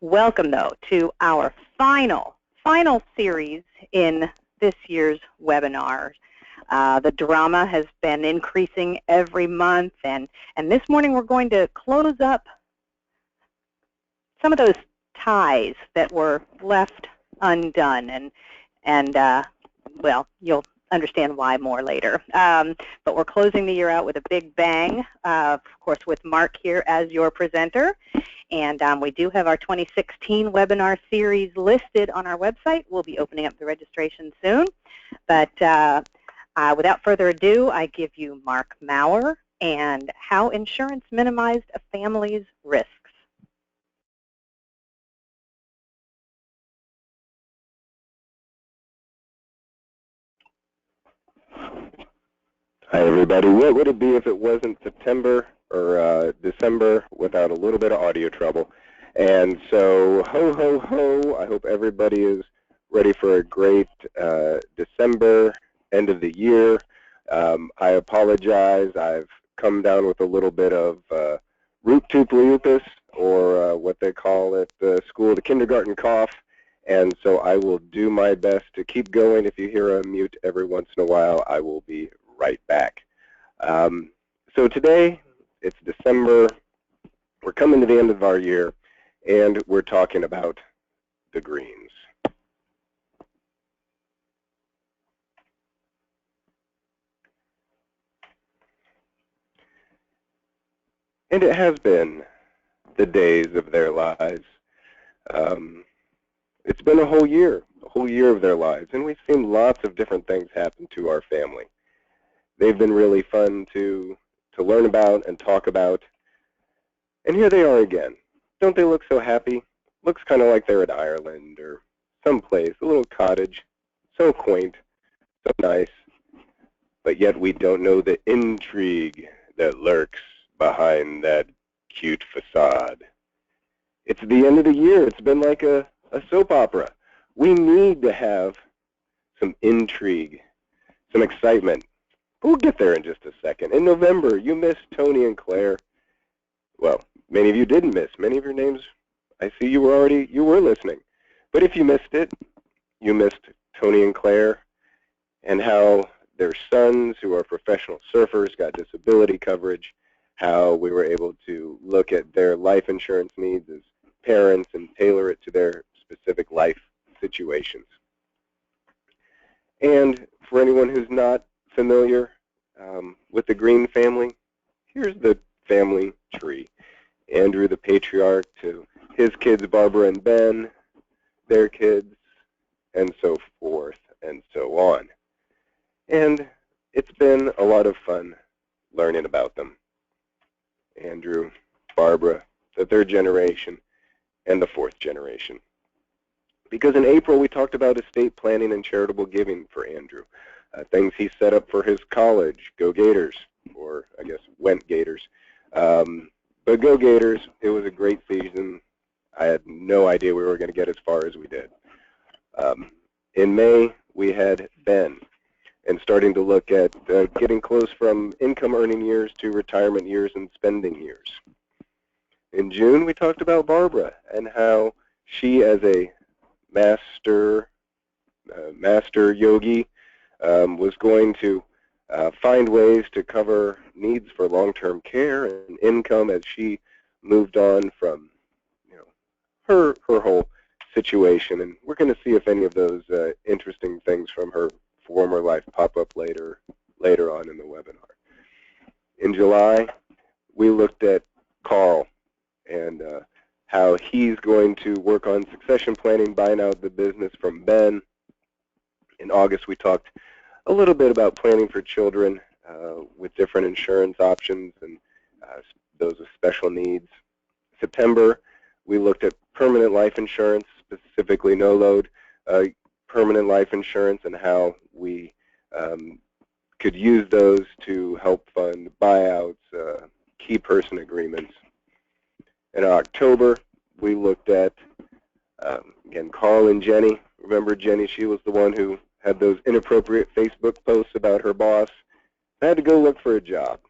Welcome, though, to our final series in this year's webinar. The drama has been increasing every month, and this morning we're going to close up some of those ties that were left undone, and well, you'll understand why more later. But we're closing the year out with a big bang, of course, with Mark here as your presenter. And we do have our 2016 webinar series listed on our website. We'll be opening up the registration soon. But without further ado, I give you Mark Maurer and How Insurance Minimized a Family's Risks. Hi, everybody. What would it be if it wasn't September or December without a little bit of audio trouble? And so, ho, ho, ho, I hope everybody is ready for a great December, end of the year. I apologize. I've come down with a little bit of root tooth lupus, or what they call at the school, the kindergarten cough. And so I will do my best to keep going. If you hear a mute every once in a while, I will be right back. So today, it's December. We're coming to the end of our year, and we're talking about the greens. And it has been the days of their lives. It's been a whole year of their lives, and we've seen lots of different things happen to our family. They've been really fun to learn about and talk about. And here they are again. Don't they look so happy? Looks kind of like they're in Ireland or someplace, a little cottage. So quaint, so nice. But yet we don't know the intrigue that lurks behind that cute facade. It's the end of the year. It's been like a soap opera. We need to have some intrigue, some excitement. We'll get there in just a second. In November, you missed Tony and Claire. Well, many of you didn't miss. Many of your names, I see you were listening. But if you missed it, you missed Tony and Claire and how their sons, who are professional surfers, got disability coverage, how we were able to look at their life insurance needs as parents and tailor it to their specific life situations. And for anyone who's not familiar with the Green family, here's the family tree. Andrew, the patriarch, to his kids, Barbara and Ben, their kids, and so forth and so on. And it's been a lot of fun learning about them. Andrew, Barbara, the third generation, and the fourth generation. Because in April we talked about estate planning and charitable giving for Andrew. Things he set up for his college, Go Gators, or I guess went Gators. But Go Gators, it was a great season. I had no idea we were going to get as far as we did. In May, we had Ben, and starting to look at getting close from income earning years to retirement years and spending years. In June, we talked about Barbara and how she, as a master yogi, was going to find ways to cover needs for long-term care and income as she moved on from, her whole situation. And we're going to see if any of those interesting things from her former life pop up later on in the webinar. In July, we looked at Carl and how he's going to work on succession planning, buying out the business from Ben. In August, we talked a little bit about planning for children with different insurance options and those with special needs. September, we looked at permanent life insurance, specifically no-load permanent life insurance, and how we could use those to help fund buyouts, key person agreements. In October, we looked at, again, Carl and Jenny. Remember Jenny, she was the one who had those inappropriate Facebook posts about her boss. I had to go look for a job.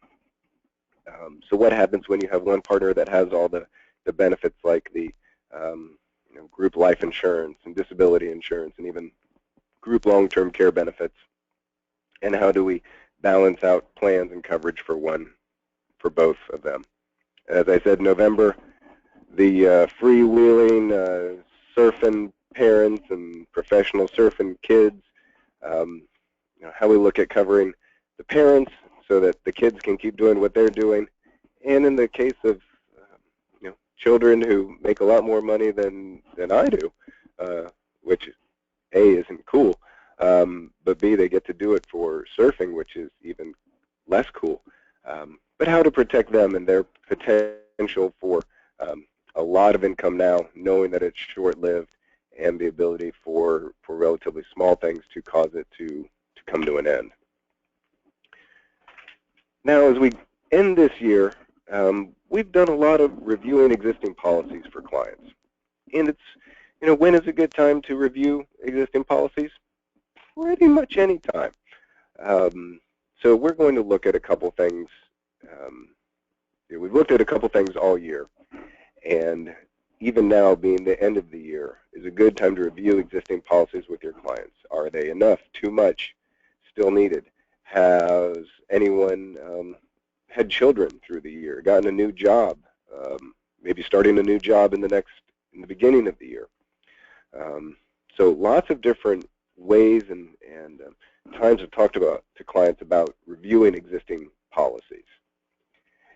So what happens when you have one partner that has all the benefits like the group life insurance and disability insurance and even group long-term care benefits, and how do we balance out plans and coverage for both of them. As I said, November, the freewheeling, surfing parents and professional surfing kids, how we look at covering the parents so that the kids can keep doing what they're doing, and in the case of children who make a lot more money than I do, which A, isn't cool, but B, they get to do it for surfing, which is even less cool. But how to protect them and their potential for a lot of income now, knowing that it's short-lived, and the ability for relatively small things to cause it to come to an end. Now, as we end this year, we've done a lot of reviewing existing policies for clients. And it's, when is a good time to review existing policies? Pretty much any time. So we're going to look at a couple things. We've looked at a couple things all year. And even now, being the end of the year, is a good time to review existing policies with your clients. Are they enough? Too much? Still needed? Has anyone had children through the year? Gotten a new job? Maybe starting a new job in the beginning of the year. So lots of different ways and times I've talked to clients about reviewing existing policies.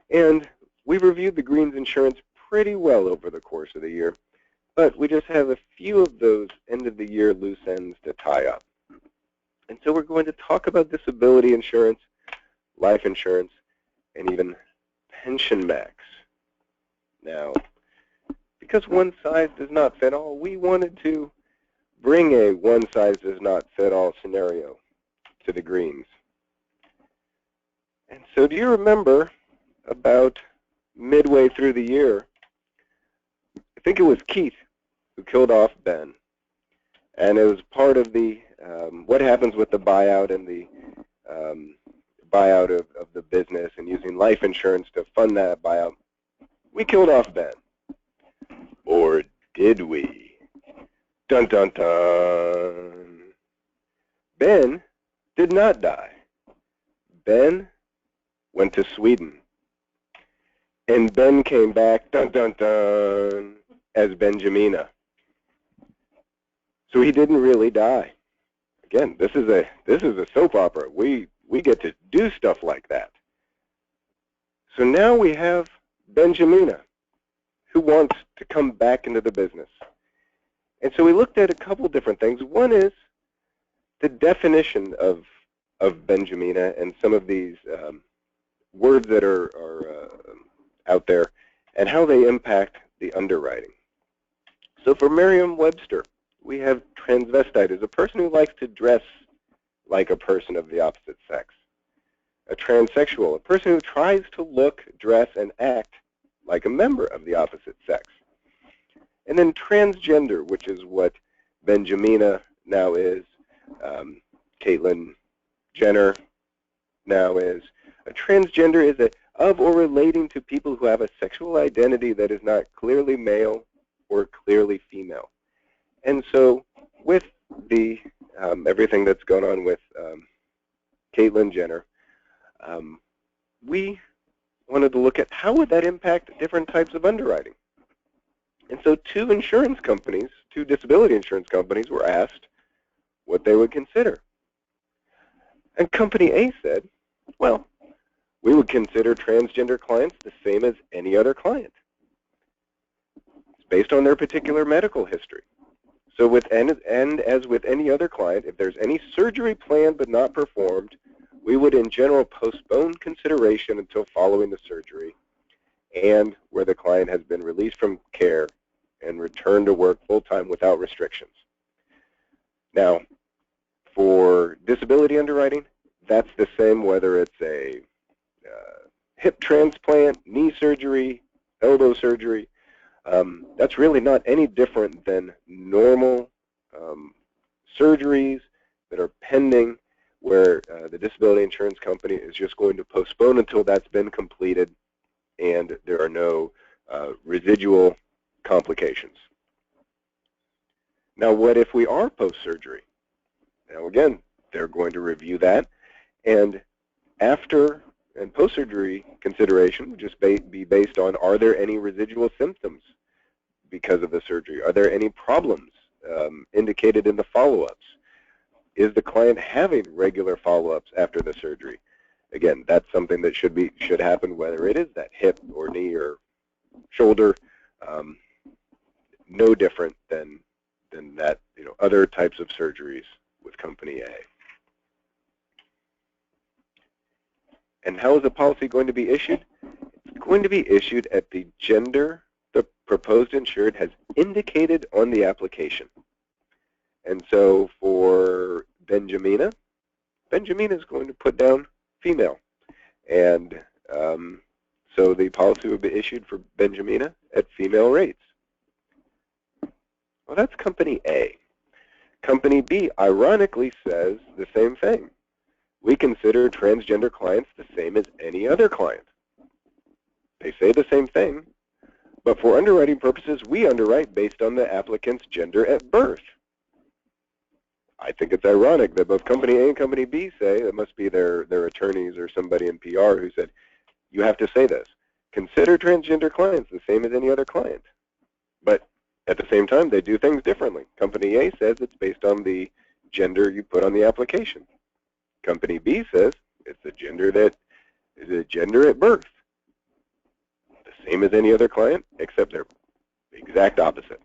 And we've reviewed the Greens insurance pretty well over the course of the year, but we just have a few of those end-of-the-year loose ends to tie up. And so we're going to talk about disability insurance, life insurance, and even pension max. Now, because one size does not fit all, we wanted to bring a one-size-does-not-fit-all scenario to the Greens. And so do you remember about midway through the year, I think it was Keith who killed off Ben, and it was part of the what happens with the buyout and the buyout of the business and using life insurance to fund that buyout. We killed off Ben. Or did we? Dun, dun, dun. Ben did not die. Ben went to Sweden. And Ben came back, dun, dun, dun, as Benjamina. So he didn't really die. Again, this is a soap opera. We get to do stuff like that. So now we have Benjamina, who wants to come back into the business. And so we looked at a couple different things. One is the definition of Benjamina and some of these words that are out there and how they impact the underwriting. So for Merriam-Webster, we have transvestite as a person who likes to dress like a person of the opposite sex. A transsexual, a person who tries to look, dress, and act like a member of the opposite sex. And then transgender, which is what Benjamina now is, Caitlyn Jenner now is. A transgender is of or relating to people who have a sexual identity that is not clearly male or clearly female. And so with the everything that's gone on with Caitlyn Jenner, we wanted to look at how would that impact different types of underwriting. And so two disability insurance companies were asked what they would consider. And Company A said, well, we would consider transgender clients the same as any other client. It's based on their particular medical history. So as with any other client, if there's any surgery planned but not performed, we would in general postpone consideration until following the surgery and where the client has been released from care and returned to work full-time without restrictions. Now, for disability underwriting, that's the same whether it's a hip transplant, knee surgery, elbow surgery. That's really not any different than normal surgeries that are pending where the disability insurance company is just going to postpone until that's been completed and there are no residual complications. Now, what if we are post-surgery? Now, again, they're going to review that, and after and post-surgery consideration would just be based on, are there any residual symptoms because of the surgery? Are there any problems indicated in the follow-ups? Is the client having regular follow-ups after the surgery? Again, that's something that should happen whether it is that hip or knee or shoulder. No different than that, other types of surgeries with Company A. And how is the policy going to be issued? It's going to be issued at the gender the proposed insured has indicated on the application. And so for Benjamina is going to put down female. And so the policy will be issued for Benjamina at female rates. Well, that's Company A. Company B ironically says the same thing. We consider transgender clients the same as any other client. They say the same thing, but for underwriting purposes, we underwrite based on the applicant's gender at birth. I think it's ironic that both Company A and Company B say, it must be their attorneys or somebody in PR who said, you have to say this. Consider transgender clients the same as any other client. But at the same time, they do things differently. Company A says it's based on the gender you put on the application. Company B says it's the gender at birth. The same as any other client, except they're the exact opposite.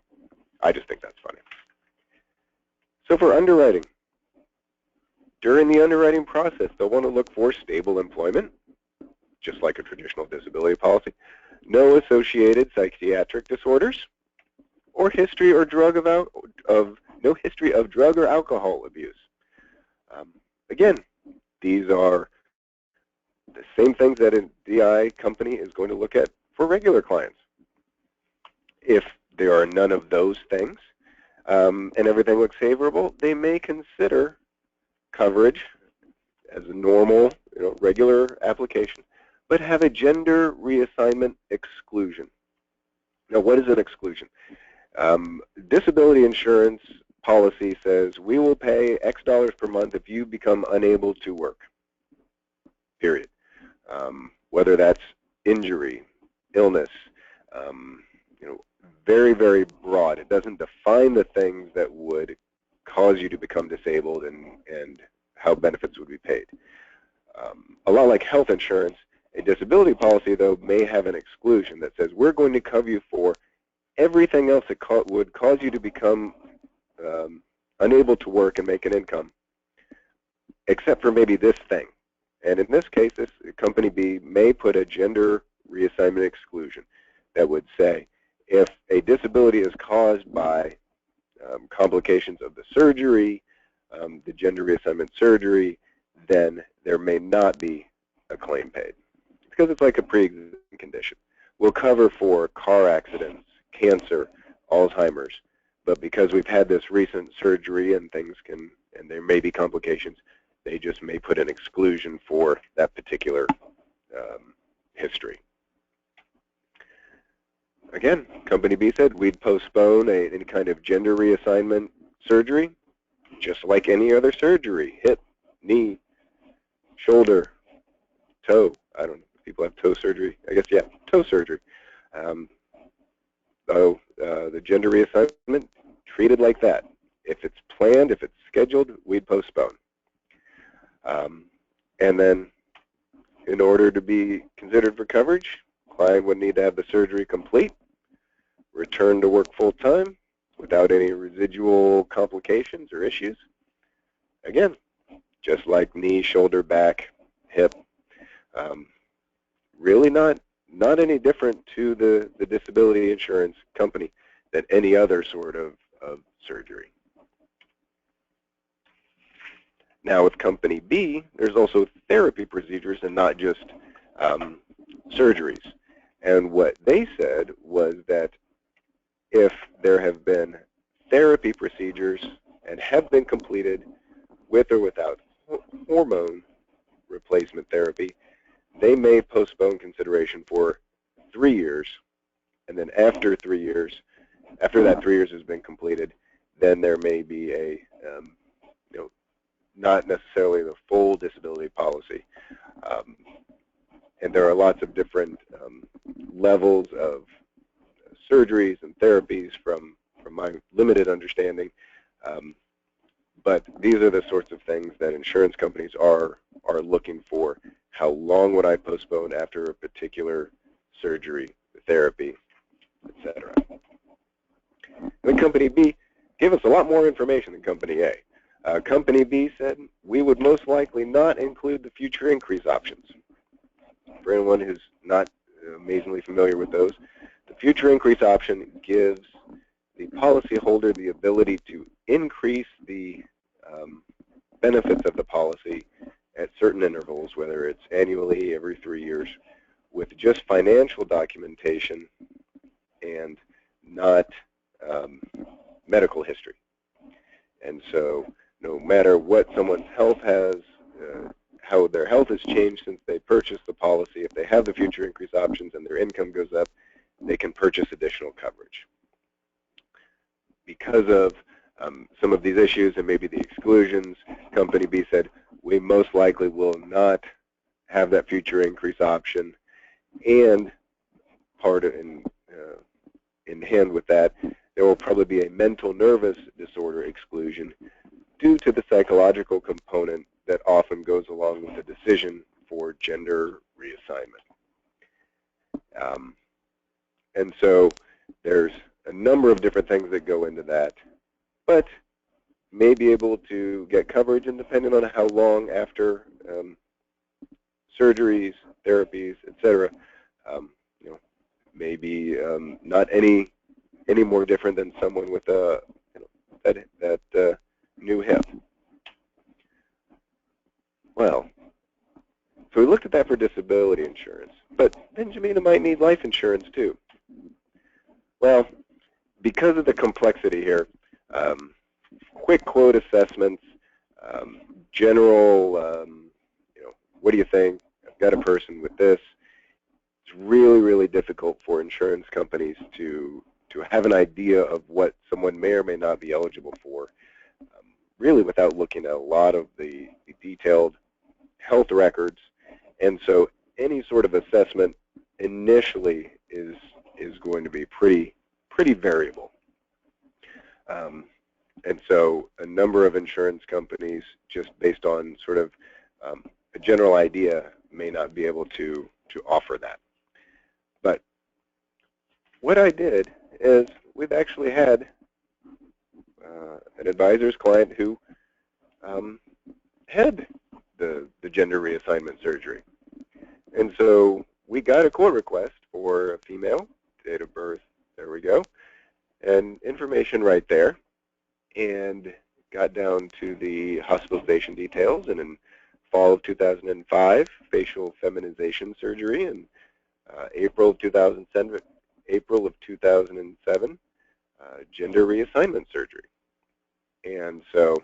I just think that's funny. So for underwriting, during the underwriting process, they'll want to look for stable employment, just like a traditional disability policy, no associated psychiatric disorders, or history or no history of drug or alcohol abuse. Again, these are the same things that a DI company is going to look at for regular clients. If there are none of those things and everything looks favorable, they may consider coverage as a normal, regular application, but have a gender reassignment exclusion. Now, what is an exclusion? Disability insurance policy says we will pay X dollars per month if you become unable to work, period. Whether that's injury, illness, very, very broad. It doesn't define the things that would cause you to become disabled and how benefits would be paid. A lot like health insurance, a disability policy, though, may have an exclusion that says we're going to cover you for everything else that would cause you to become unable to work and make an income, except for maybe this thing. And in this case, this Company B may put a gender reassignment exclusion that would say if a disability is caused by complications of the surgery, the gender reassignment surgery, then there may not be a claim paid because it's like a pre-existing condition. We'll cover for car accidents, cancer, Alzheimer's, but because we've had this recent surgery and and there may be complications, they just may put an exclusion for that particular history. Again, Company B said we'd postpone any kind of gender reassignment surgery, just like any other surgery, hip, knee, shoulder, toe. I don't know if people have toe surgery. I guess, yeah, toe surgery. The gender reassignment, treated like that. If it's planned, if it's scheduled, we'd postpone. And then in order to be considered for coverage, client would need to have the surgery complete, return to work full-time without any residual complications or issues. Again, just like knee, shoulder, back, hip, really not any different to the disability insurance company than any other sort of surgery. Now with Company B, there's also therapy procedures and not just surgeries. And what they said was that if there have been therapy procedures and have been completed with or without hormone replacement therapy, they may postpone consideration for 3 years, and then after that 3 years has been completed, then there may be a, not necessarily the full disability policy. And there are lots of different levels of surgeries and therapies from my limited understanding. But these are the sorts of things that insurance companies are looking for. How long would I postpone after a particular surgery, therapy, etc. And Company B gave us a lot more information than Company A. Company B said we would most likely not include the future increase options. For anyone who's not amazingly familiar with those, the future increase option gives the policyholder the ability to increase the benefits of the policy at certain intervals, whether it's annually, every 3 years, with just financial documentation and not medical history. And so no matter what someone's health has, how their health has changed since they purchased the policy, if they have the future increase options and their income goes up, they can purchase additional coverage. Because of some of these issues and maybe the exclusions, Company B said we most likely will not have that future increase option, and part of, in hand with that, there will probably be a mental nervous disorder exclusion due to the psychological component that often goes along with the decision for gender reassignment. And so there's a number of different things that go into that, but may be able to get coverage, and depending on how long after surgeries, therapies, etc., maybe not any more different than someone with a that new hip. Well, so we looked at that for disability insurance, but then Jamina might need life insurance too. Well, because of the complexity here, quick quote assessments, general, what do you think? I've got a person with this. It's really, really difficult for insurance companies to have an idea of what someone may or may not be eligible for, really without looking at a lot of the detailed health records. And so any sort of assessment initially is going to be pretty variable. And so a number of insurance companies, just based on sort of a general idea, may not be able to offer that. But what I did is we've actually had an advisor's client who had the gender reassignment surgery. And so we got a quote request for a female, date of birth, there we go, and information right there, and got down to the hospitalization details, and in fall of 2005, facial feminization surgery, and April of 2007, gender reassignment surgery. And so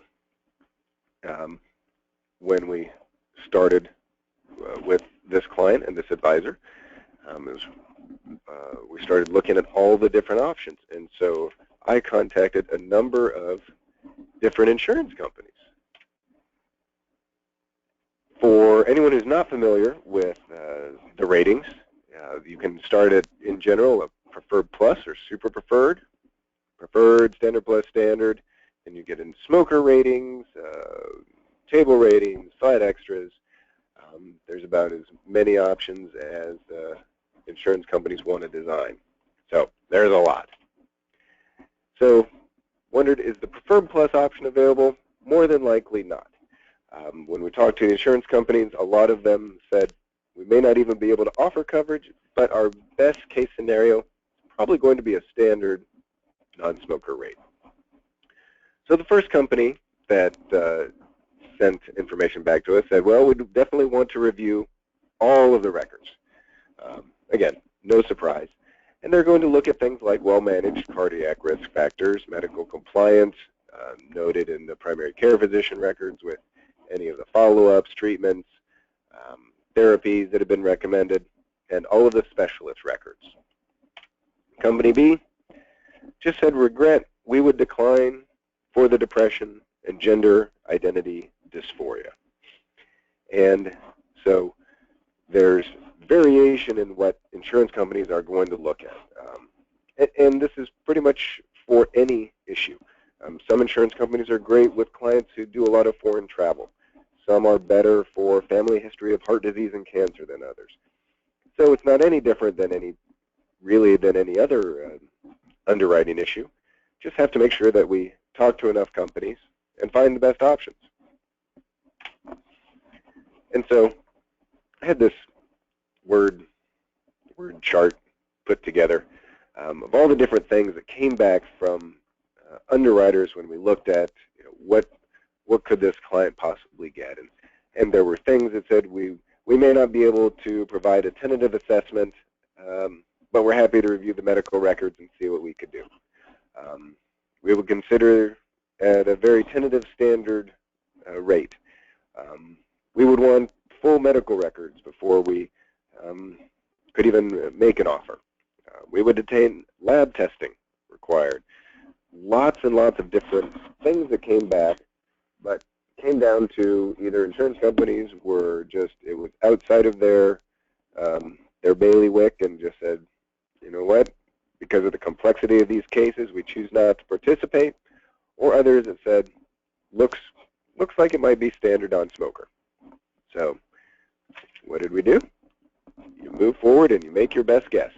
when we started with this client and this advisor, we started looking at all the different options. And so I contacted a number of different insurance companies. For anyone who's not familiar with the ratings, you can start at, in general, a preferred plus or super preferred, standard plus standard, and you get in smoker ratings, table ratings, side extras. There's about as many options as insurance companies want to design. So there's a lot. So wondered, is the preferred plus option available? More than likely not. When we talked to the insurance companies, a lot of them said we may not even be able to offer coverage, but our best case scenario is probably going to be a standard non-smoker rate. So the first company that sent information back to us said, well, we definitely want to review all of the records. Again, no surprise. And they're going to look at things like well-managed cardiac risk factors, medical compliance, noted in the primary care physician records with any of the follow-ups, treatments, therapies that have been recommended, and all of the specialist records. Company B just said, regret, we would decline for the depression and gender identity dysphoria. And so there's variation in what insurance companies are going to look at. And this is pretty much for any issue. Some insurance companies are great with clients who do a lot of foreign travel. Some are better for family history of heart disease and cancer than others. So it's not any different than any other underwriting issue. Just have to make sure that we talk to enough companies and find the best options. And so I had this word chart put together of all the different things that came back from underwriters when we looked at what could this client possibly get. And there were things that said we may not be able to provide a tentative assessment, but we're happy to review the medical records and see what we could do. We would consider at a very tentative standard rate. We would want full medical records before we could even make an offer. We would attain lab testing required. Lots and lots of different things that came back, but came down to either insurance companies were just, it was outside of their bailiwick and just said, you know what, because of the complexity of these cases, we choose not to participate, or others that said, looks like it might be standard on smoker. So what did we do? You move forward and you make your best guess.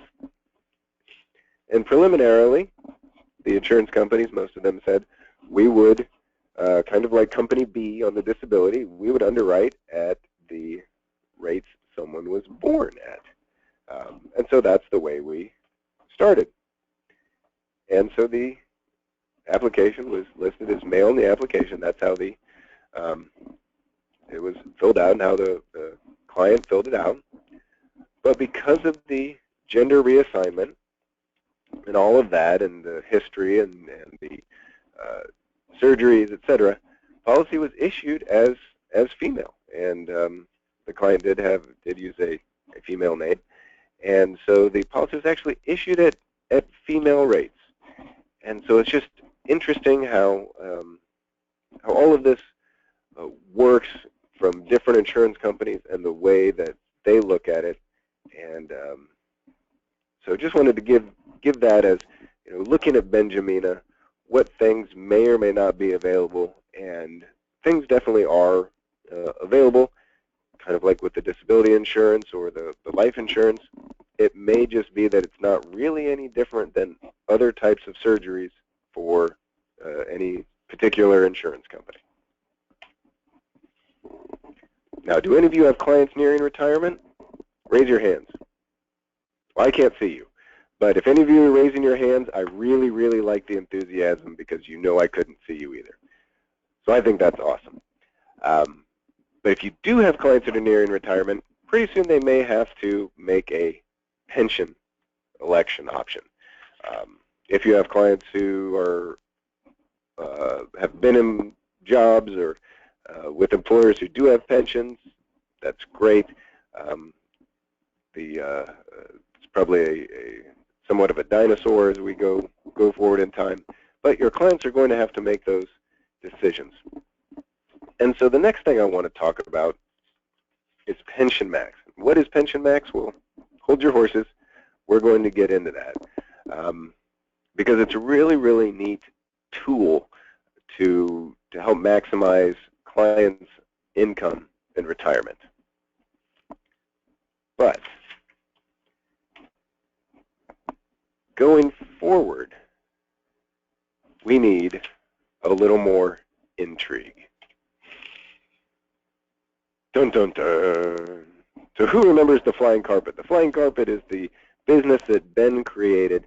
And preliminarily, the insurance companies, most of them said, we would, kind of like Company B on the disability, we would underwrite at the rates someone was born at. And so that's the way we started. And so the application was listed as male in the application. That's how it was filled out and how the client filled it out. But because of the gender reassignment and all of that and the history and the surgeries, etc., policy was issued as female. And the client did use a female name. And so the policy was actually issued at female rates. And so it's just interesting how all of this works from different insurance companies and the way that they look at it. And so just wanted to give that as, looking at Benjamina, what things may or may not be available, and things definitely are available, kind of like with the disability insurance or the life insurance. It may just be that it's not really any different than other types of surgeries for any particular insurance company. Now, do any of you have clients nearing retirement? Raise your hands. Well, I can't see you. But if any of you are raising your hands, I really, really like the enthusiasm because you know I couldn't see you either. So I think that's awesome. But if you do have clients that are nearing retirement, pretty soon they may have to make a pension election option. If you have clients who are have been in jobs or with employers who do have pensions, that's great. It's probably somewhat of a dinosaur as we go forward in time, but your clients are going to have to make those decisions. And so the next thing I want to talk about is pension max. What is pension max? Well, hold your horses. We're going to get into that because it's a really, really neat tool to help maximize clients' income in retirement. But going forward, we need a little more intrigue. Dun, dun, dun. So who remembers the flying carpet? The flying carpet is the business that Ben created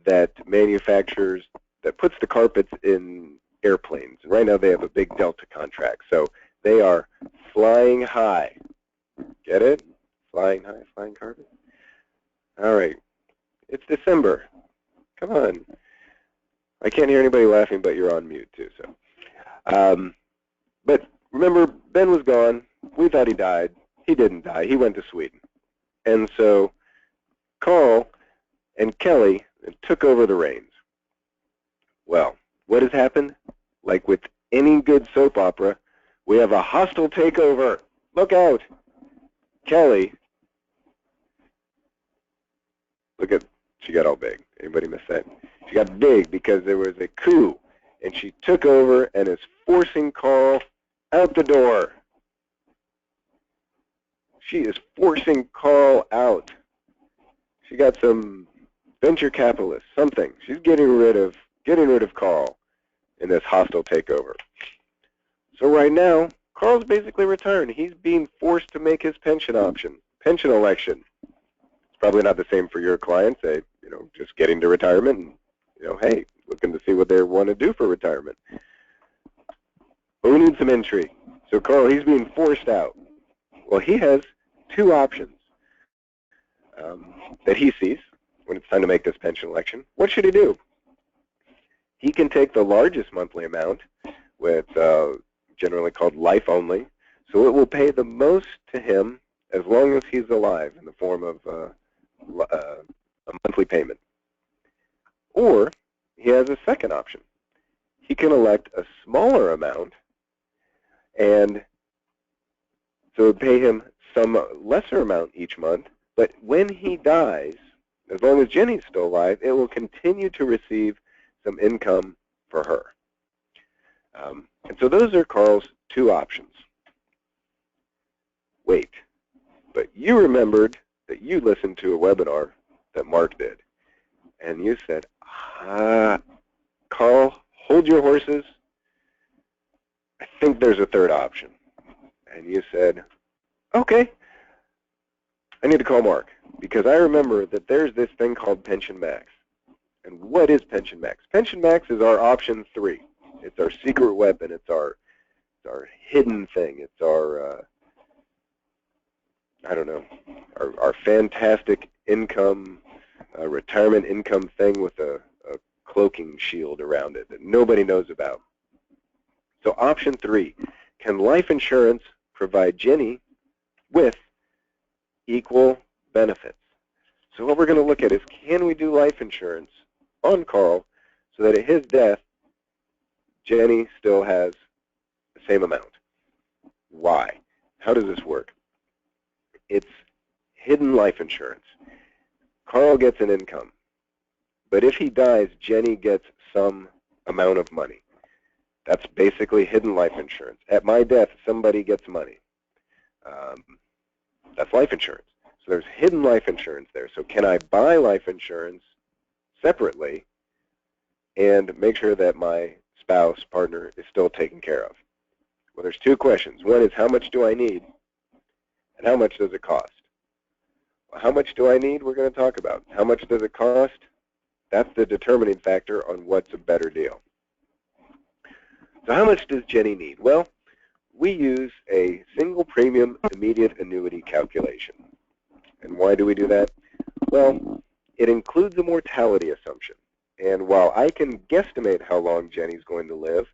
that manufactures, that puts the carpets in airplanes. And right now they have a big Delta contract. So they are flying high. Get it? Flying high, flying carpet? All right. It's December. Come on. I can't hear anybody laughing, but you're on mute too. So, but remember, Ben was gone. We thought he died. He didn't die. He went to Sweden. And so Carl and Kelly took over the reins. Well, what has happened? like with any good soap opera, we have a hostile takeover. Look out. Kelly, look at, she got all big. Anybody miss that? She got big because there was a coup, and she took over and is forcing Carl out the door. She is forcing Carl out. She got some venture capitalists, something. She's getting rid of Carl in this hostile takeover. So right now, Carl's basically retired. He's being forced to make his pension election. It's probably not the same for your clients. They, just getting to retirement and, hey, looking to see what they want to do for retirement. But we need some intrigue. So Carl, he's being forced out. Well, he has two options that he sees when it's time to make this pension election. What should he do? He can take the largest monthly amount, with generally called life only, so it will pay the most to him as long as he's alive in the form of a monthly payment. Or he has a second option. He can elect a smaller amount, and so it would pay him some lesser amount each month, but when he dies, as long as Jenny's still alive, it will continue to receive some income for her. And so those are Carl's two options. Wait, but you remembered that you listened to a webinar that Mark did, and you said, Carl, hold your horses. I think there's a third option. And you said, okay, I need to call Mark, because I remember that there's this thing called Pension Max. And what is Pension Max? Pension Max is our option 3. It's our secret weapon. It's our hidden thing. It's our, our fantastic income, retirement income thing with a cloaking shield around it that nobody knows about. So option 3, can life insurance provide Jenny with equal benefits? So what we're going to look at is, can we do life insurance on Carl so that at his death, Jenny still has the same amount? Why? How does this work? It's hidden life insurance. Carl gets an income, but if he dies, Jenny gets some amount of money. That's basically hidden life insurance. At my death, somebody gets money. That's life insurance. So there's hidden life insurance there. So can I buy life insurance separately and make sure that my spouse, partner, is still taken care of? Well, there's two questions. One is, how much do I need? And how much does it cost? Well, how much do I need, we're going to talk about. How much does it cost? That's the determining factor on what's a better deal. So how much does Jenny need? Well, we use a single premium immediate annuity calculation. And why do we do that? Well, it includes a mortality assumption. And while I can guesstimate how long Jenny's going to live,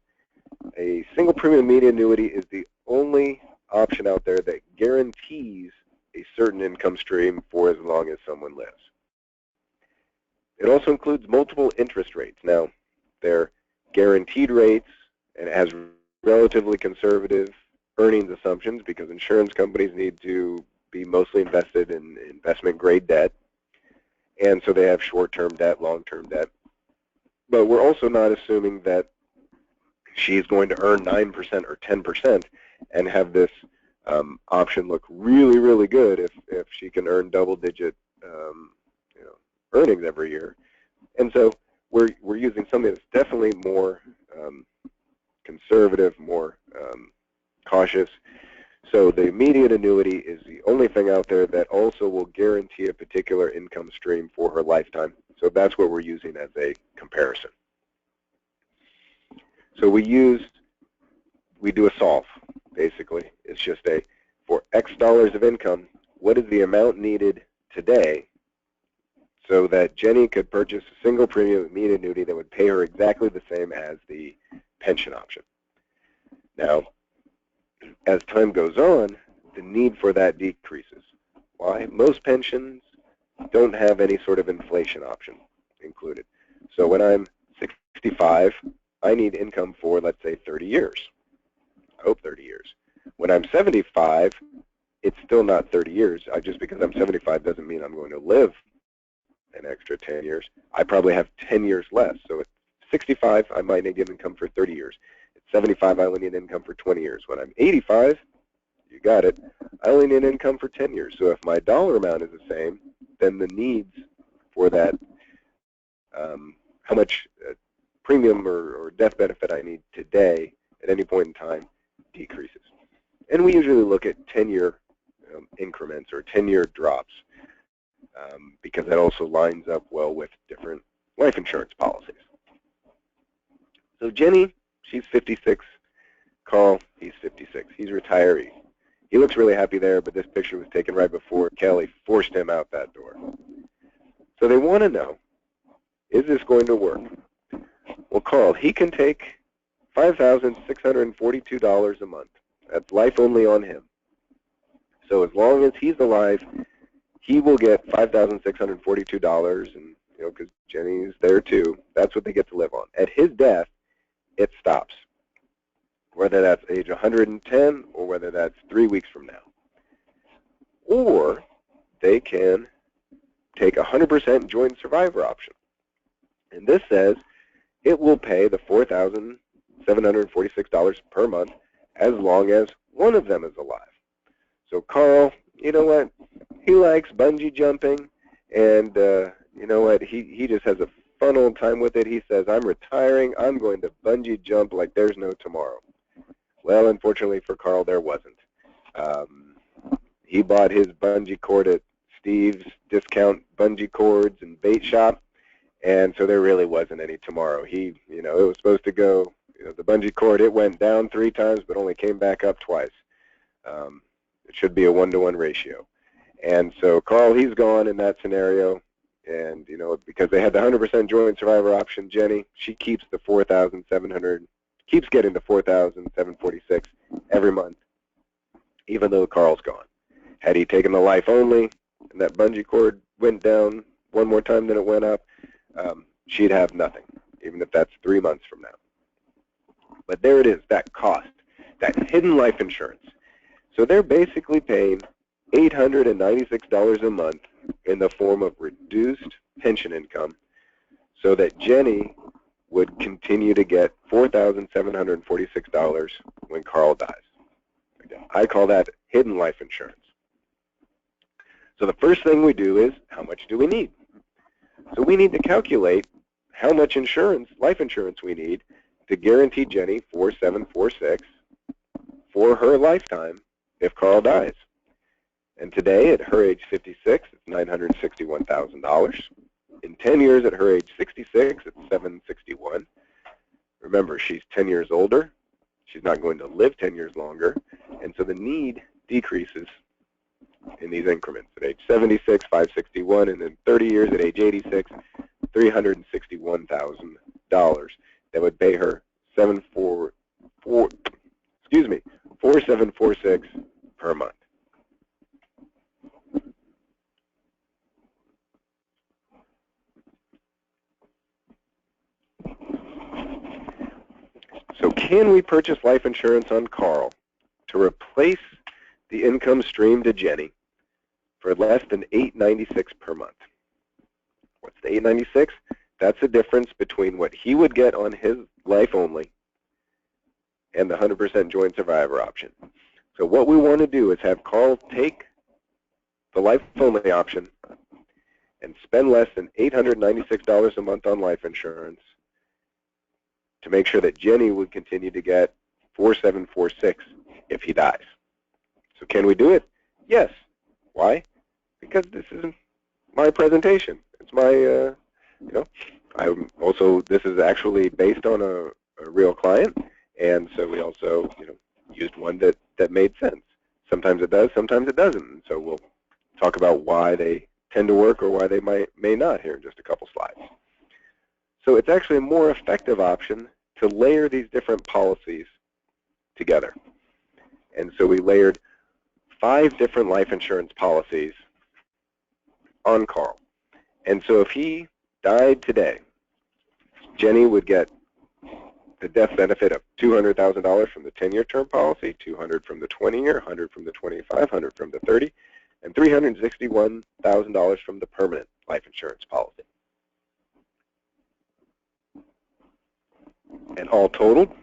a single premium immediate annuity is the only option out there that guarantees a certain income stream for as long as someone lives. It also includes multiple interest rates. Now, they're guaranteed rates, and it has relatively conservative earnings assumptions because insurance companies need to be mostly invested in investment-grade debt, and so they have short-term debt, long-term debt. But we're also not assuming that she's going to earn 9% or 10% and have this option look really, really good if she can earn double-digit earnings every year. And so we're using something that's definitely more conservative, more cautious. So the immediate annuity is the only thing out there that also will guarantee a particular income stream for her lifetime. So that's what we're using as a comparison. So we do a solve, basically. It's just for X dollars of income, what is the amount needed today so that Jenny could purchase a single premium immediate annuity that would pay her exactly the same as the pension option. Now, as time goes on, the need for that decreases. Why? Most pensions don't have any sort of inflation option included. So when I'm 65, I need income for, let's say, 30 years. I hope 30 years. When I'm 75, it's still not 30 years. Just because I'm 75 doesn't mean I'm going to live an extra 10 years. I probably have 10 years less. So at 65, I might need income for 30 years. At 75, I only need income for 20 years. When I'm 85, you got it, I only need income for 10 years. So if my dollar amount is the same, then the needs for that, how much premium or death benefit I need today at any point in time decreases. And we usually look at 10-year increments or 10-year drops because that also lines up well with different life insurance policies. So Jenny, she's 56. Carl, he's 56. He's a retiree. He looks really happy there, but this picture was taken right before Kelly forced him out that door. So they want to know, is this going to work? Well, Carl, he can take $5,642 a month. That's life only on him. So as long as he's alive, he will get $5,642, and because Jenny's there too, that's what they get to live on. At his death, it stops, whether that's age 110 or whether that's 3 weeks from now. Or they can take 100% joint survivor option. And this says it will pay the $4,746 per month as long as one of them is alive. So Carl, you know what? He likes bungee jumping, and you know what? He just has a fun old time with it. He says, I'm retiring. I'm going to bungee jump like there's no tomorrow. Well, unfortunately for Carl, there wasn't. He bought his bungee cord at Steve's discount bungee cords and bait shop, and so there really wasn't any tomorrow. It was supposed to go, the bungee cord, it went down 3 times but only came back up twice. It should be a 1-to-1 ratio. And so Carl, he's gone in that scenario, and because they had the 100% joint survivor option, Jenny, she keeps the $4,700, keeps getting the $4,746 every month, even though Carl's gone. Had he taken the life only, and that bungee cord went down one more time than it went up, she'd have nothing, even if that's 3 months from now. But there it is, that cost, that hidden life insurance. So they're basically paying $896 a month in the form of reduced pension income so that Jenny would continue to get $4,746 when Carl dies. I call that hidden life insurance. So the first thing we do is, how much do we need? So we need to calculate how much life insurance we need to guarantee Jenny $4,746 for her lifetime if Carl dies. And today, at her age 56, it's $961,000. In 10 years, at her age 66, it's $761,000. Remember, she's 10 years older. She's not going to live 10 years longer, and so the need decreases in these increments. At age 76, $561,000, and then 30 years at age 86, $361,000. That would pay her $4,746 per month. So can we purchase life insurance on Carl to replace the income stream to Jenny for less than $896 per month? What's the $896? That's the difference between what he would get on his life only and the 100% joint survivor option. So what we want to do is have Carl take the life only option and spend less than $896 a month on life insurance to make sure that Jenny would continue to get $4,746 if he dies. So can we do it? Yes. Why? Because this is my presentation. It's my, this is actually based on a real client, and so we also, used one that made sense. Sometimes it does, sometimes it doesn't. And so we'll talk about why they tend to work or why they may not here in just a couple slides. So it's actually a more effective option to layer these different policies together. And so we layered 5 different life insurance policies on Carl. And so if he died today, Jenny would get the death benefit of $200,000 from the 10-year term policy, $200,000 from the 20-year, $100,000 from the 25, $100,000 from the 30, and $361,000 from the permanent life insurance policy. And all totaled,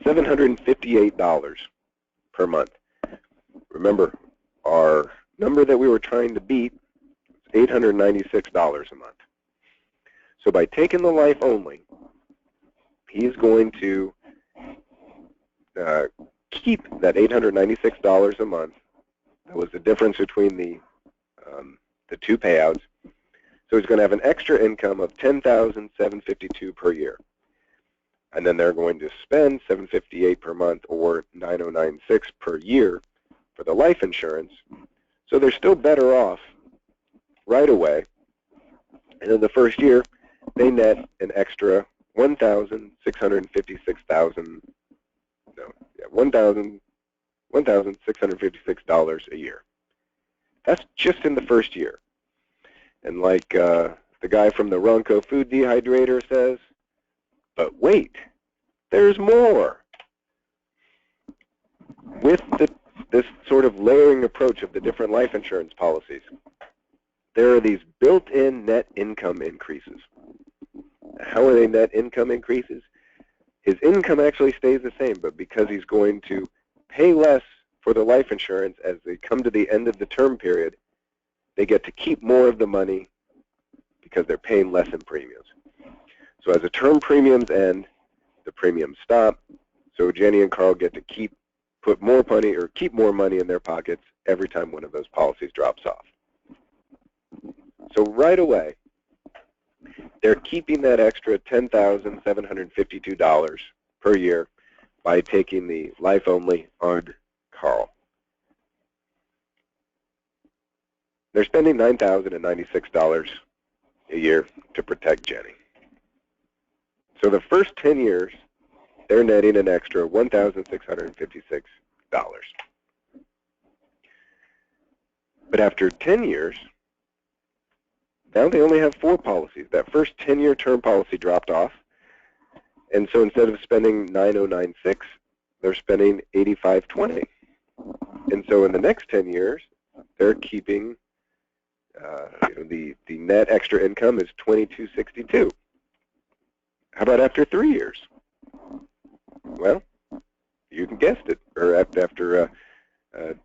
$758 per month. Remember, our number that we were trying to beat was $896 a month. So by taking the life only, he's going to keep that $896 a month. That was the difference between the two payouts. So he's going to have an extra income of $10,752 per year. And then they're going to spend $758 per month, or $9,096 per year, for the life insurance. So they're still better off right away. And in the first year, they net an extra $1,656 a year. That's just in the first year. And like the guy from the Ronco food dehydrator says, but wait, there's more. With this sort of layering approach of the different life insurance policies, there are these built-in net income increases. How are they net income increases? His income actually stays the same, but because he's going to pay less for the life insurance as they come to the end of the term period, they get to keep more of the money because they're paying less in premiums. So as the term premiums end, the premiums stop. So Jenny and Carl get to keep more money in their pockets every time one of those policies drops off. So right away, they're keeping that extra $10,752 per year by taking the life only on Carl. They're spending $9,096 a year to protect Jenny. So the first 10 years, they're netting an extra $1,656. But after 10 years, now they only have 4 policies. That first 10-year term policy dropped off, and so instead of spending $9,096, they're spending $8,520. And so in the next 10 years, they're keeping the net extra income is $2,262. How about after 3 years? Well, you guessed it, or after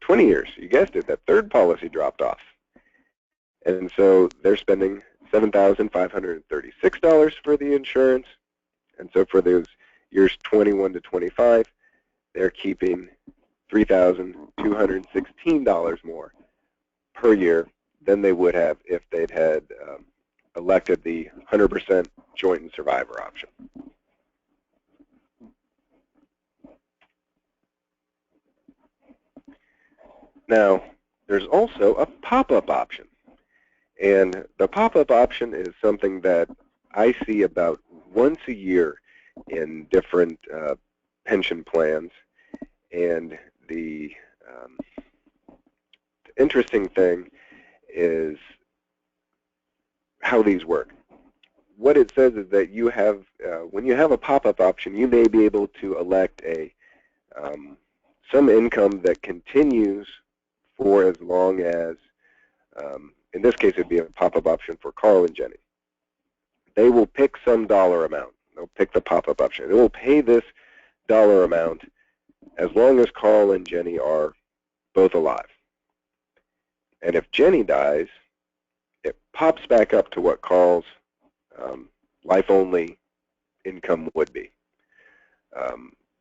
20 years, you guessed it, that third policy dropped off. And so they're spending $7,536 for the insurance. And so for those years 21 to 25, they're keeping $3,216 more per year than they would have if they'd had elected the 100% joint and survivor option. Now, there's also a pop-up option. And the pop-up option is something that I see about once a year in different pension plans. And the interesting thing is how these work. What it says is that you have, when you have a pop-up option, you may be able to elect some income that continues for as long as, in this case, it'd be a pop-up option for Carl and Jenny. They will pick some dollar amount. They'll pick the pop-up option. They will pay this dollar amount as long as Carl and Jenny are both alive. And if Jenny dies, it pops back up to what Carl's life-only income would be.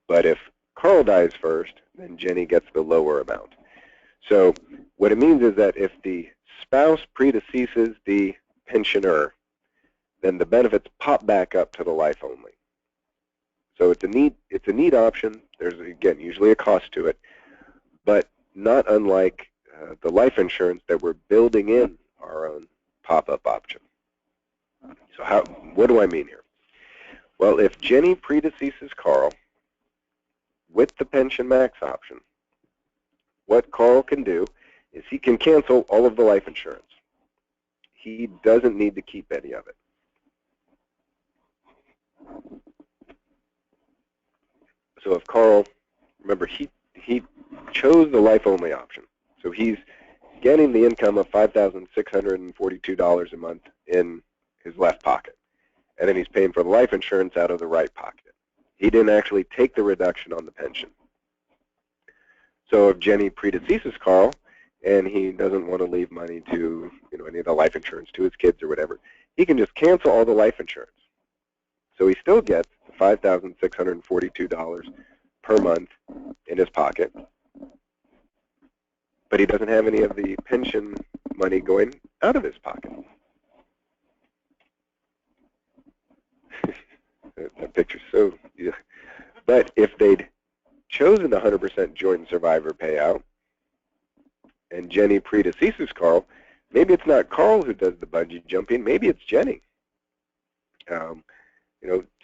But if Carl dies first, then Jenny gets the lower amount. So what it means is that if the spouse predeceases the pensioner, then the benefits pop back up to the life only. So it's a neat option. There's, again, usually a cost to it, but not unlike the life insurance that we're building in our own pop-up option. So what do I mean here? Well, if Jenny predeceases Carl with the pension max option, what Carl can do is he can cancel all of the life insurance. He doesn't need to keep any of it. So if Carl, remember, he chose the life-only option. So he's getting the income of $5,642 a month in his left pocket. And then he's paying for the life insurance out of the right pocket. He didn't actually take the reduction on the pension. So if Jenny predeceases Carl and he doesn't want to leave money to any of the life insurance to his kids or whatever, he can just cancel all the life insurance. So he still gets the $5,642 per month in his pocket, but he doesn't have any of the pension money going out of his pocket. That picture's so, yeah. But if they'd chosen the 100% joint survivor payout and Jenny predeceases Carl, maybe it's not Carl who does the bungee jumping, maybe it's Jenny.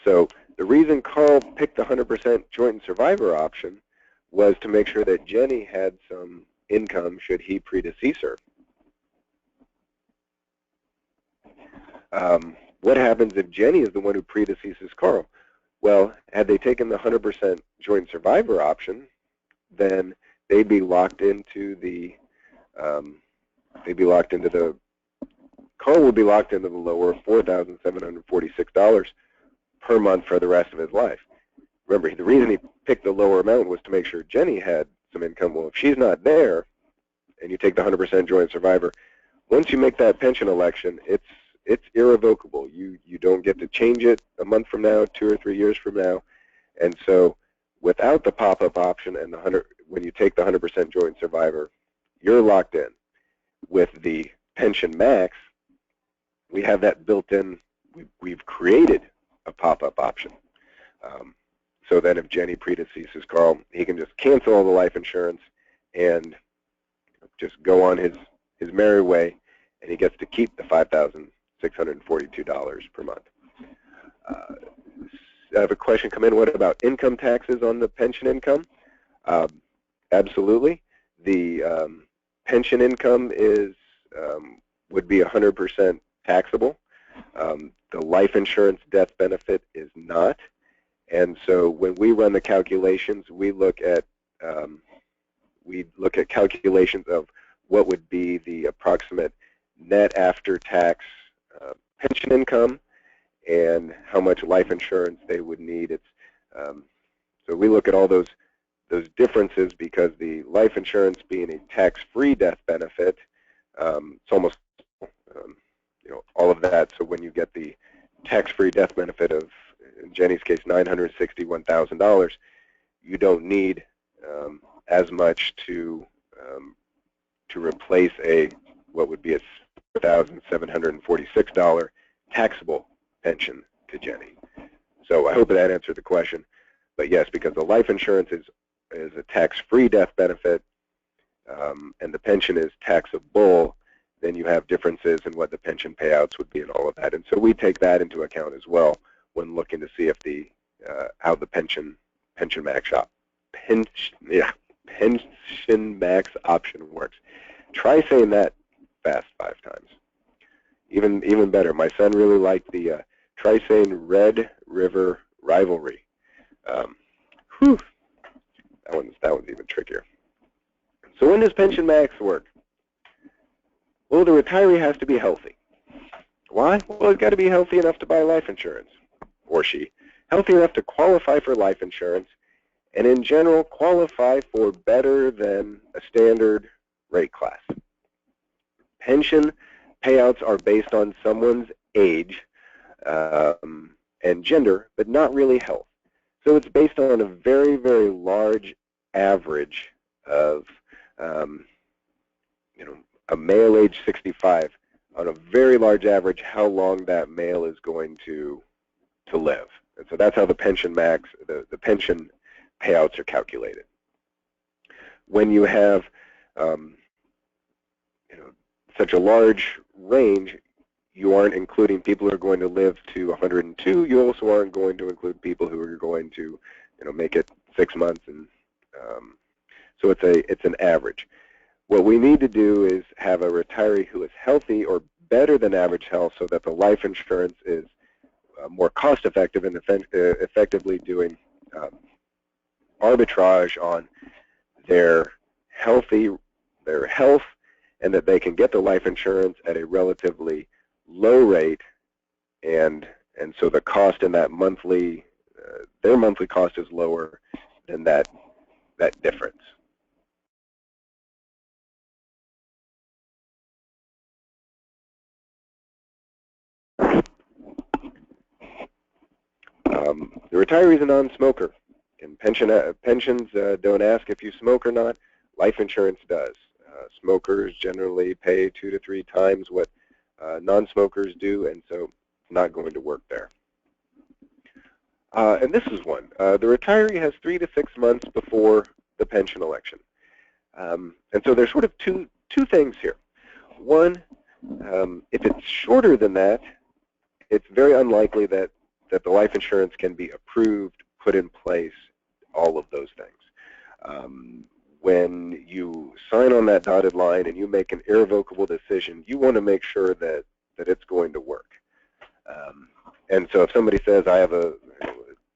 So the reason Carl picked the 100% joint survivor option was to make sure that Jenny had some income should he predecease her. What happens if Jenny is the one who predeceases Carl? Well, had they taken the 100% joint survivor option, then they'd be locked into the Carl would be locked into the lower $4,746 per month for the rest of his life. Remember, the reason he picked the lower amount was to make sure Jenny had some income. Well, if she's not there, and you take the 100% joint survivor, once you make that pension election, it's irrevocable. You don't get to change it a month from now, 2 or 3 years from now. And so without the pop-up option and when you take the 100% joint survivor, you're locked in. With the pension max, we have that built in. We've created a pop-up option. So then if Jenny predeceases Carl, he can just cancel all the life insurance and just go on his merry way, and he gets to keep the $5,642 per month. I have a question come in. What about income taxes on the pension income? Absolutely. The pension income would be 100% taxable. The life insurance death benefit is not. And so when we run the calculations, we look at calculations of what would be the approximate net after-tax pension income and how much life insurance they would need. So we look at all those differences because the life insurance being a tax-free death benefit, it's almost all of that. So when you get the tax-free death benefit of, in Jenny's case, $961,000, you don't need as much to replace what would be a $1,746 taxable pension to Jenny. So I hope that answered the question. But yes, because the life insurance is a tax-free death benefit and the pension is taxable, then you have differences in what the pension payouts would be and all of that. And so we take that into account as well when looking to see if how the pension max option works. Try saying that fast 5 times. Even better. My son really liked the try saying Red River Rivalry. That one's even trickier. So when does pension max work? Well, the retiree has to be healthy. Why? Well, he's got to be healthy enough to buy life insurance, or she. Healthy enough to qualify for life insurance, and in general qualify for better than a standard rate class. Pension payouts are based on someone's age and gender, but not really health. So it's based on a very, very large average of, a male age 65, on a very large average, how long that male is going to live. And so that's how the pension max, the pension payouts are calculated. When you have such a large range, you aren't including people who are going to live to 102. You also aren't going to include people who are going to make it 6 months, and so it's an average. What we need to do is have a retiree who is healthy or better than average health, so that the life insurance is more cost-effective and effectively doing arbitrage on their health, and that they can get the life insurance at a relatively low rate, and so the cost in that monthly, their monthly cost is lower than that difference. The retiree is a non-smoker, and pensions don't ask if you smoke or not. Life insurance does. Smokers generally pay 2 to 3 times what non-smokers do, and so it's not going to work there. And this is one. The retiree has 3 to 6 months before the pension election. And so there's sort of two things here. One, if it's shorter than that, it's very unlikely that the life insurance can be approved, put in place, all of those things. When you sign on that dotted line and you make an irrevocable decision, you want to make sure that it's going to work. And so if somebody says,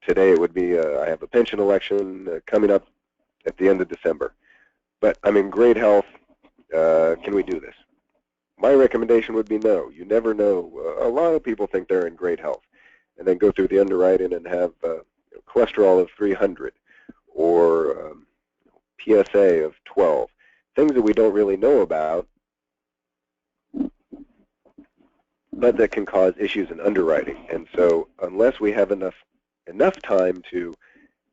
today it would be, I have a pension election coming up at the end of December, but I'm in great health, can we do this? My recommendation would be no. You never know. A lot of people think they're in great health and then go through the underwriting and have cholesterol of 300 or PSA of 12, things that we don't really know about, but that can cause issues in underwriting. And so unless we have enough time to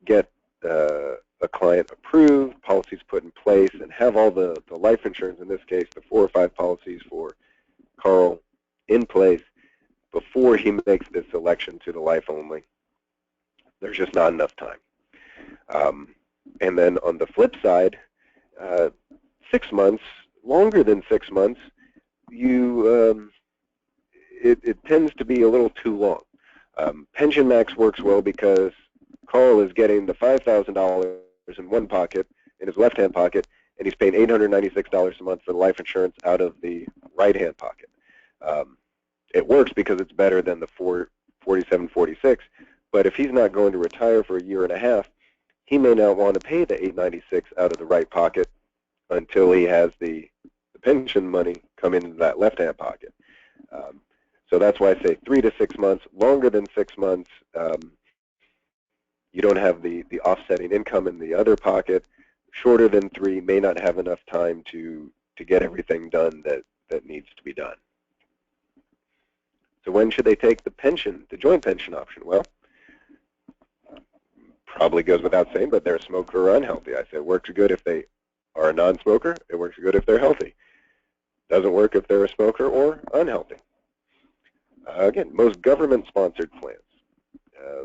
get a client approved, policies put in place, and have all the life insurance, in this case the 4 or 5 policies for Carl in place before he makes this election to the life only, there's just not enough time. And then on the flip side, 6 months, longer than 6 months, it tends to be a little too long. Pension Max works well because Carl is getting the $5,000 in one pocket, in his left-hand pocket, and he's paying $896 a month for the life insurance out of the right-hand pocket. It works because it's better than the $47.46, but if he's not going to retire for a year and a half, he may not want to pay the $896 out of the right pocket until he has the pension money come into that left-hand pocket. So that's why I say 3 to 6 months. Longer than 6 months, you don't have the offsetting income in the other pocket. Shorter than 3 may not have enough time to get everything done that needs to be done. So when should they take the joint pension option? Well, probably goes without saying, but they're a smoker or unhealthy. I said it works good if they are a non-smoker. It works good if they're healthy. Doesn't work if they're a smoker or unhealthy. Again, most government-sponsored plans,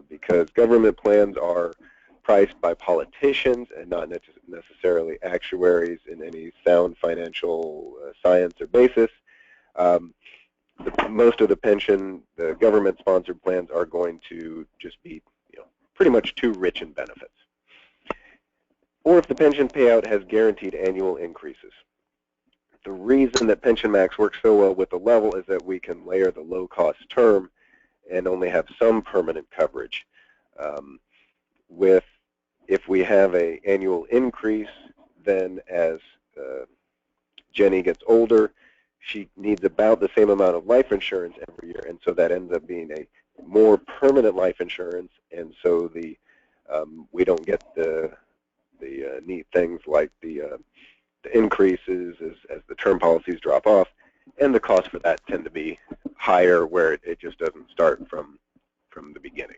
because government plans are priced by politicians and not necessarily actuaries in any sound financial science or basis. Most of the government-sponsored plans are going to just be, pretty much too rich in benefits. Or if the pension payout has guaranteed annual increases. The reason that Pension Max works so well with the level is that we can layer the low-cost term and only have some permanent coverage. If we have an annual increase, then as Jenny gets older, she needs about the same amount of life insurance every year, and so that ends up being a more permanent life insurance, and so we don't get the neat things like the increases as the term policies drop off, and the costs for that tend to be higher where it just doesn't start from the beginning.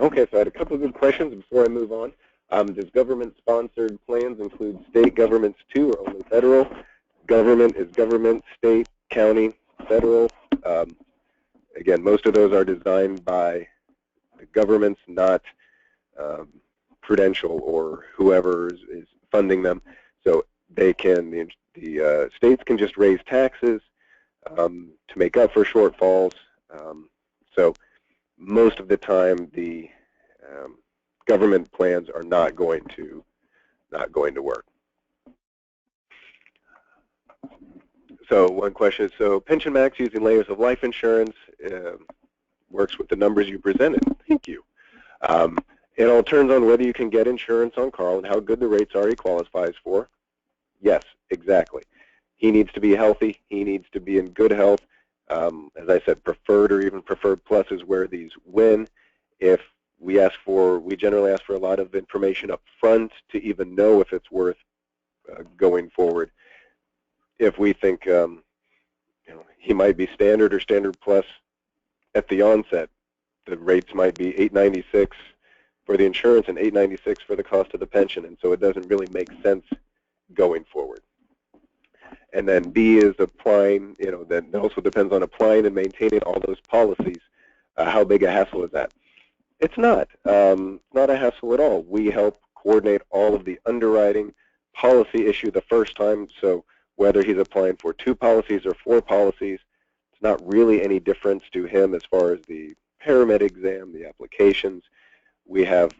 Okay, so I had a couple of good questions before I move on. Does government-sponsored plans include state governments too, or only federal? Government is government, state, county, federal. Again, most of those are designed by the governments, not Prudential or whoever is funding them. So they can, the states can just raise taxes to make up for shortfalls. So most of the time, the government plans are not going to work. So one question is, so Pension Max using layers of life insurance works with the numbers you presented. Thank you. It all turns on whether you can get insurance on Carl and how good the rates are he qualifies for. Yes, exactly. He needs to be healthy. He needs to be in good health. As I said, preferred or even preferred plus is where these win. If we generally ask for a lot of information up front to even know if it's worth going forward. If we think he might be standard or standard plus at the onset, the rates might be $896 for the insurance and $896 for the cost of the pension, and so it doesn't really make sense going forward. And then B is applying, that also depends on applying and maintaining all those policies. How big a hassle is that? It's not. Not a hassle at all. We help coordinate all of the underwriting policy issue the first time, so whether he's applying for 2 policies or 4 policies, it's not really any difference to him as far as the paramed exam, the applications. We have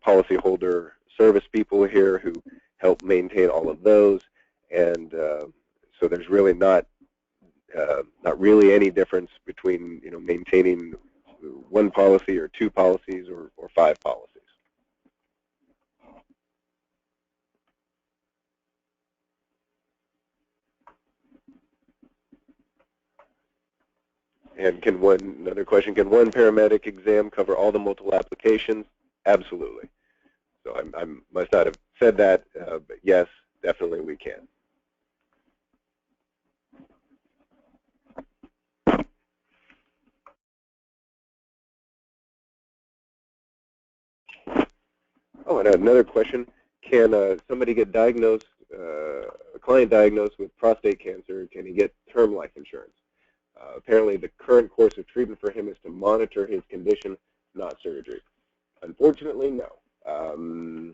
policyholder service people here who help maintain all of those, and so there's really not really any difference between maintaining 1 policy or 2 policies or 5 policies. And another question, can one paramedic exam cover all the multiple applications? Absolutely. So I must not have said that, but yes, definitely we can. Oh, and another question, can somebody get diagnosed, a client diagnosed with prostate cancer, can he get term life insurance? Apparently the current course of treatment for him is to monitor his condition, not surgery. Unfortunately, no.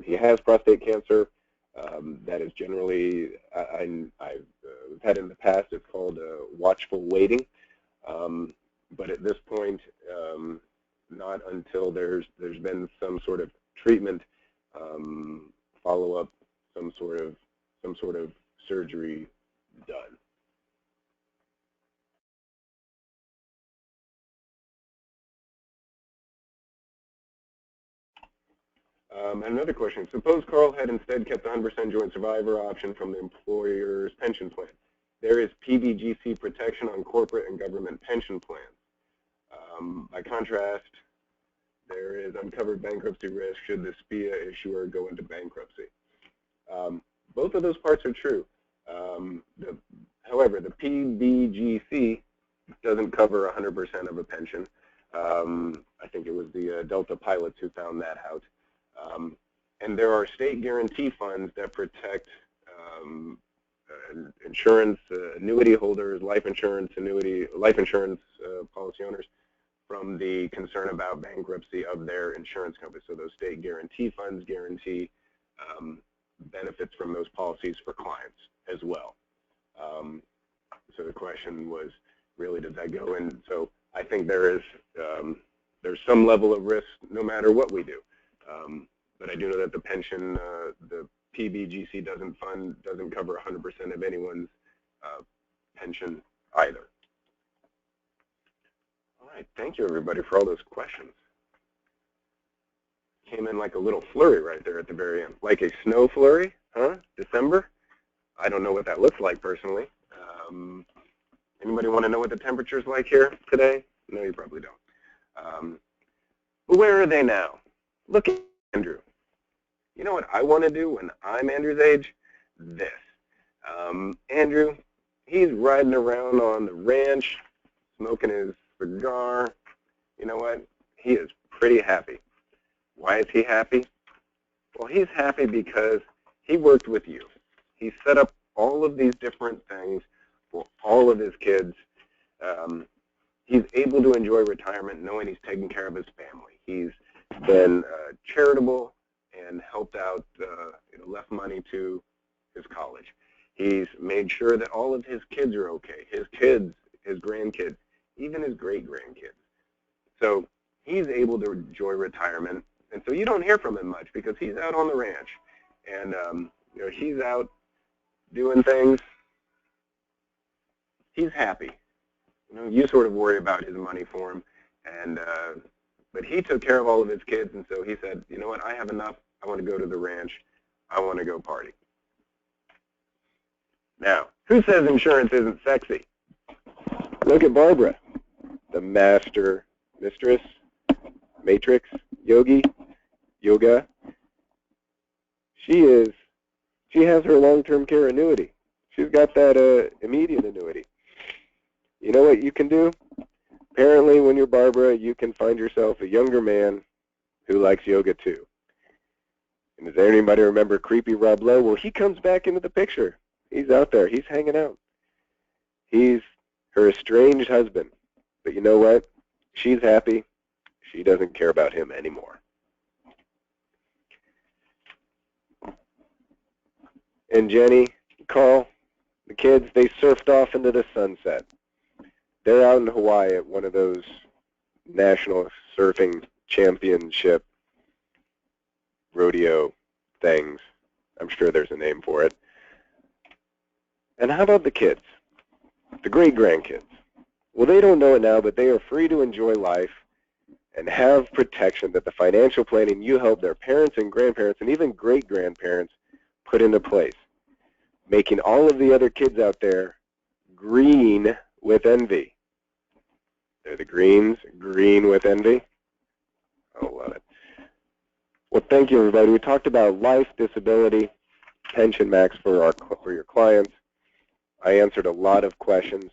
He has prostate cancer. That is generally, I've had in the past, it's called watchful waiting. But at this point, not until there's been some sort of treatment, follow-up, some sort of surgery done. Another question, suppose Carl had instead kept the 100% joint survivor option from the employer's pension plan. There is PBGC protection on corporate and government pension plans. By contrast, there is uncovered bankruptcy risk should the SPIA issuer go into bankruptcy. Both of those parts are true. However, the PBGC doesn't cover 100% of a pension. I think it was the Delta pilots who found that out. And there are state guarantee funds that protect insurance, annuity holders, life insurance policy owners from the concern about bankruptcy of their insurance company. So those state guarantee funds guarantee benefits from those policies for clients as well. So the question was, really, does that go in? So I think there's some level of risk no matter what we do. But I do know that the pension, the PBGC doesn't cover 100% of anyone's pension either. All right, thank you everybody for all those questions. Came in like a little flurry right there at the very end, like a snow flurry, huh? December? I don't know what that looks like personally. Anybody want to know what the temperature's like here today? No, you probably don't. But where are they now? Look at Andrew. You know what I want to do when I'm Andrew's age? This. Andrew, he's riding around on the ranch, smoking his cigar. You know what? He is pretty happy. Why is he happy? Well, he's happy because he worked with you. He set up all of these different things for all of his kids. He's able to enjoy retirement knowing he's taking care of his family. He's been charitable and helped out, left money to his college. He's made sure that all of his kids are okay, his kids, his grandkids, even his great-grandkids. So he's able to enjoy retirement And so you don't hear from him much because he's out on the ranch, and he's out doing things. He's happy. You sort of worry about his money for him, and but he took care of all of his kids, and so he said, you know what, I have enough. I want to go to the ranch. I want to go party. Now, who says insurance isn't sexy? Look at Barbara, the master, mistress, matrix, yoga. She has her long-term care annuity. She's got that immediate annuity. You know what you can do? Apparently, when you're Barbara, you can find yourself a younger man who likes yoga too. And does anybody remember creepy Rob Lowe? Well, he comes back into the picture. He's out there. He's hanging out. He's her estranged husband. But you know what? She's happy. She doesn't care about him anymore. And Jenny, Carl, the kids, they surfed off into the sunset. They're out in Hawaii at one of those national surfing championship rodeo things. I'm sure there's a name for it. And how about the kids, the great-grandkids? Well, they don't know it now, but they are free to enjoy life and have protection that the financial planning you help their parents and grandparents and even great-grandparents put into place, making all of the other kids out there green with envy. They're the greens, green with envy. I love it. Well, thank you, everybody. We talked about life, disability, pension max for your clients. I answered a lot of questions.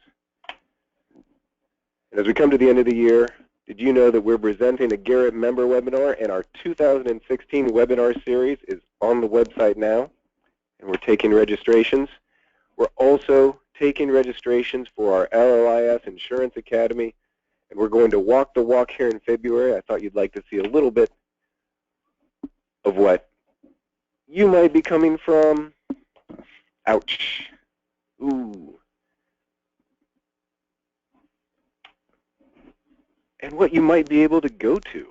And as we come to the end of the year, did you know that we're presenting a Garrett member webinar, and our 2016 webinar series is on the website now, and we're taking registrations. We're also taking registrations for our LOIS Insurance Academy, and we're going to walk the walk here in February. I thought you'd like to see a little bit of what you might be coming from. Ouch. Ooh. And what you might be able to go to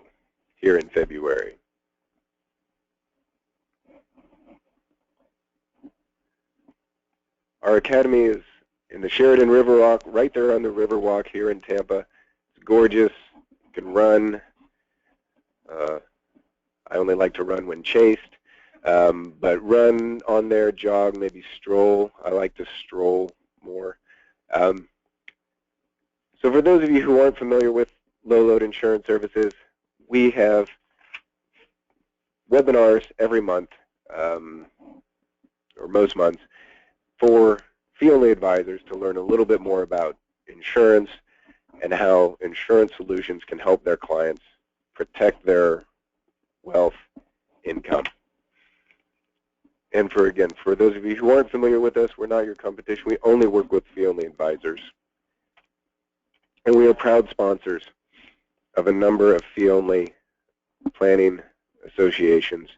here in February. Our academy is in the Sheridan Riverwalk, right there on the Riverwalk here in Tampa. It's gorgeous. You can run. I only like to run when chased, but run on there, jog, maybe stroll. I like to stroll more. So for those of you who aren't familiar with low-load insurance services, we have webinars every month, or most months, for fee-only advisors to learn a little bit more about insurance and how insurance solutions can help their clients protect their wealth, income. And for those of you who aren't familiar with us, we're not your competition. We only work with fee-only advisors. And we are proud sponsors of a number of fee-only planning associations.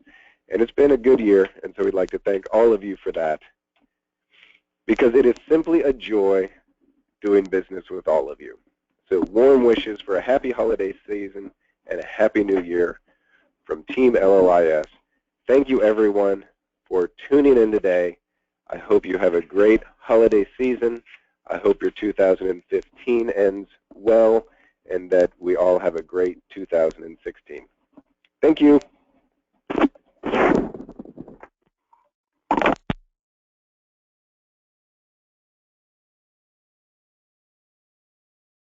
And it's been a good year, and so we'd like to thank all of you for that, because it is simply a joy doing business with all of you. So warm wishes for a happy holiday season and a happy new year from Team LOIS. Thank you, everyone, for tuning in today. I hope you have a great holiday season. I hope your 2015 ends well, and that we all have a great 2016. Thank you.